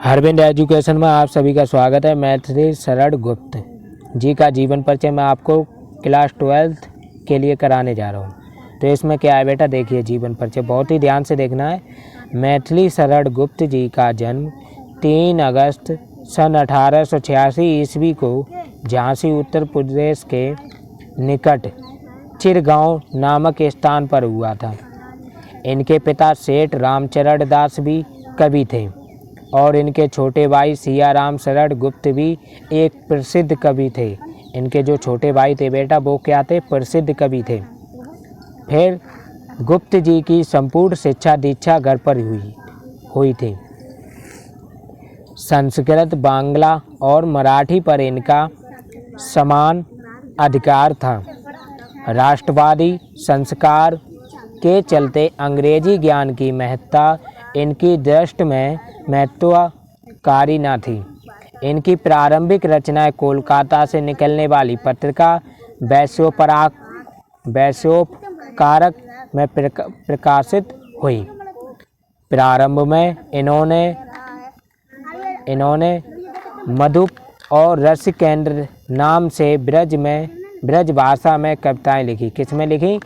Arvind education में आप सभी का स्वागत है। मैथिली शरण गुप्त जी का जीवन परिचय मैं आपको क्लास 12th के लिए कराने जा रहा हूँ। तो इसमें क्या है बेटा, देखिए जीवन परिचय बहुत ही ध्यान से देखना है। मैथिली शरण गुप्त जी का जन्म 3 अगस्त सन 1886 ईस्वी को झांसी उत्तर प्रदेश के निकट चिरगांव नामक स्थान पर हुआ था। इनके पिता सेठ रामचरण दास भी कवि थे और इनके छोटे भाई सियाराम शरण गुप्त भी एक प्रसिद्ध कवि थे। इनके जो छोटे भाई थे बेटा वो क्या थे, प्रसिद्ध कवि थे। फिर गुप्त जी की संपूर्ण शिक्षा दीक्षा घर पर हुई थी। संस्कृत, बांग्ला और मराठी पर इनका समान अधिकार था। राष्ट्रवादी संस्कार के चलते अंग्रेजी ज्ञान की महत्ता इनकी दृष्टि में महत्वकारी न थी। इनकी प्रारंभिक रचनाएं कोलकाता से निकलने वाली पत्रिका वैश्योपकारक में प्रकाशित हुई। प्रारंभ में इन्होंने मधुप और रस केंद्र नाम से ब्रज भाषा में कविताएं लिखी। किसमें लिखी?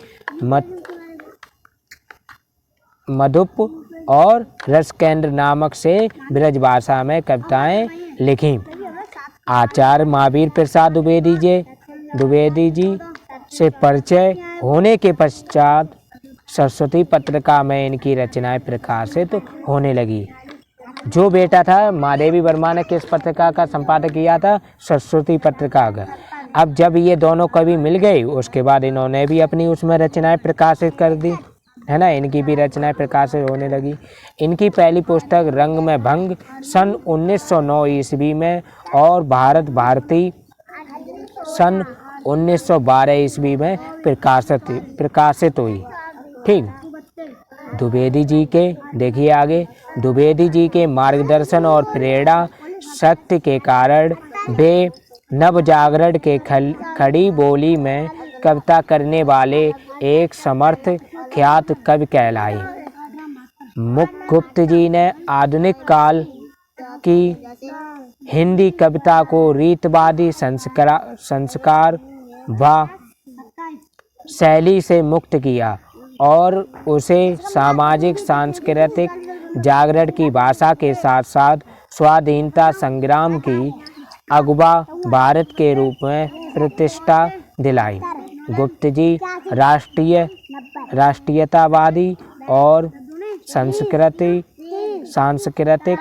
मधुप और रस केंद्र नामक से ब्रज भाषा में कविताएं लिखी। आचार्य महावीर प्रसाद द्विवेदी जी से परिचय होने के पश्चात सरस्वती पत्रिका में इनकी रचनाएं प्रकाशित होने लगी। जो बेटा था महादेवी वर्मा ने किस पत्रिका का संपादक किया था? सरस्वती पत्रिका का। अब जब ये दोनों कवि मिल गए उसके बाद इन्होंने भी अपनी उसमें रचनाएं प्रकाशित कर दी, है ना। इनकी भी रचनाएं प्रकाशित होने लगी। इनकी पहली पुस्तक रंग में भंग सन 1909 ईस्वी में और भारत भारती सन 1912 ईस्वी में प्रकाशित हुई। ठीक। द्विवेदी जी के देखिए आगे, द्विवेदी जी के मार्गदर्शन और प्रेरणा शक्ति के कारण वे नवजागरण के खड़ी बोली में कविता करने वाले एक समर्थ ख्यात कवि कहलाए। गुप्त जी ने आधुनिक काल की हिंदी कविता को रीतवादी संस्कार व शैली से मुक्त किया और उसे सामाजिक सांस्कृतिक जागरण की भाषा के साथ साथ स्वाधीनता संग्राम की अगवा भारत के रूप में प्रतिष्ठा दिलाई। गुप्त जी राष्ट्रीयतावादी और सांस्कृतिक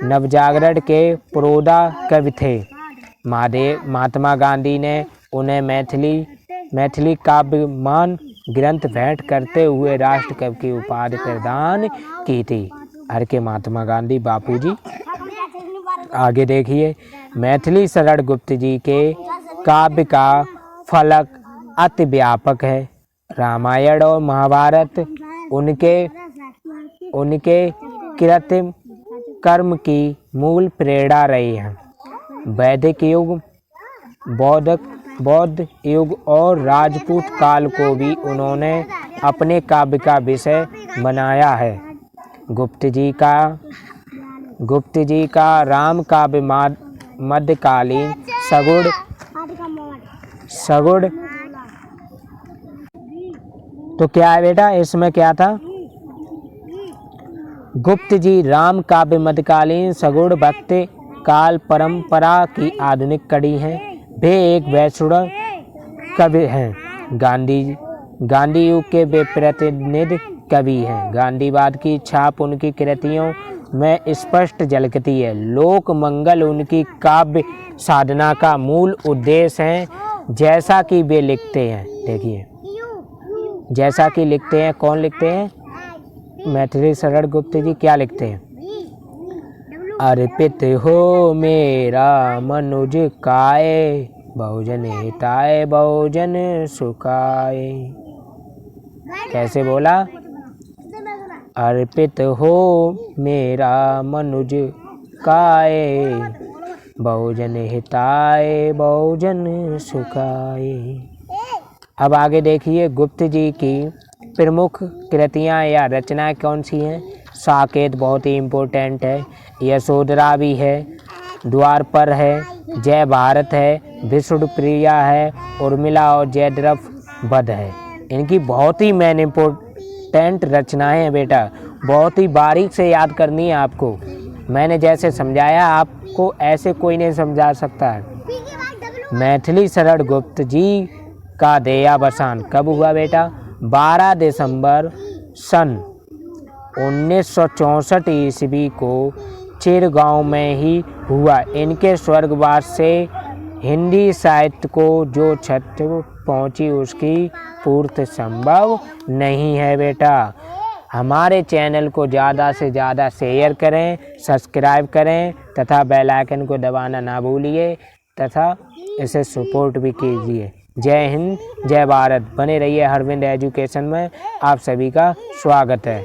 नवजागरण के पुरोधा कवि थे। महात्मा गांधी ने उन्हें मैथिली काव्यमान ग्रंथ भेंट करते हुए राष्ट्र कवि की उपाधि प्रदान की थी। हर के महात्मा गांधी बापूजी। आगे देखिए, मैथिली शरण गुप्त जी के काव्य का फलक अति व्यापक है। रामायण और महाभारत उनके कृत्रिम कर्म की मूल प्रेरणा रही है। वैदिक युग, बौद्ध युग और राजपूत काल को भी उन्होंने अपने काव्य का विषय बनाया है। गुप्त जी का राम काव्य मध्यकालीन सगुण तो क्या है बेटा, इसमें क्या था? गुप्त जी राम काव्य मध्यकालीन सगुण भक्ति काल परंपरा की आधुनिक कड़ी हैं। वे एक वैष्णव कवि हैं। गांधी युग के वे प्रतिनिधि कवि हैं। गांधीवाद की छाप उनकी कृतियों में स्पष्ट झलकती है। लोक मंगल उनकी काव्य साधना का मूल उद्देश्य है। जैसा कि वे लिखते हैं, देखिए जैसा कि लिखते हैं, कौन लिखते हैं? मैथिली शरण गुप्त जी क्या लिखते हैं? अर्पित हो मेरा मनुज काय, बहुजन हिताय बहुजन सुखाय। कैसे बोला? अर्पित हो मेरा मनुज काय, बहुजन हिताय बहुजन सुखाय। अब आगे देखिए, गुप्त जी की प्रमुख कृतियां या रचनाएं कौन सी हैं? साकेत बहुत ही इम्पोर्टेंट है, यशोधरा भी है, द्वारपर है, जय भारत है, विष्णुप्रिया है, उर्मिला और जयद्रथ वध है। इनकी बहुत ही मेन इम्पोर्टेंट रचनाएं हैं बेटा, बहुत ही बारीक से याद करनी है आपको। मैंने जैसे समझाया आपको ऐसे कोई नहीं समझा सकता है। मैथिली शरण गुप्त जी का देहावसान कब हुआ बेटा? 12 दिसंबर सन 1964 ईस्वी को चिरगांव में ही हुआ। इनके स्वर्गवास से हिंदी साहित्य को जो क्षति पहुंची उसकी पूर्ति संभव नहीं है बेटा। हमारे चैनल को ज़्यादा से ज़्यादा शेयर करें, सब्सक्राइब करें तथा बेल आइकन को दबाना ना भूलिए तथा इसे सपोर्ट भी कीजिए। जय हिंद, जय भारत। बने रहिए हरविंद एजुकेशन में, आप सभी का स्वागत है।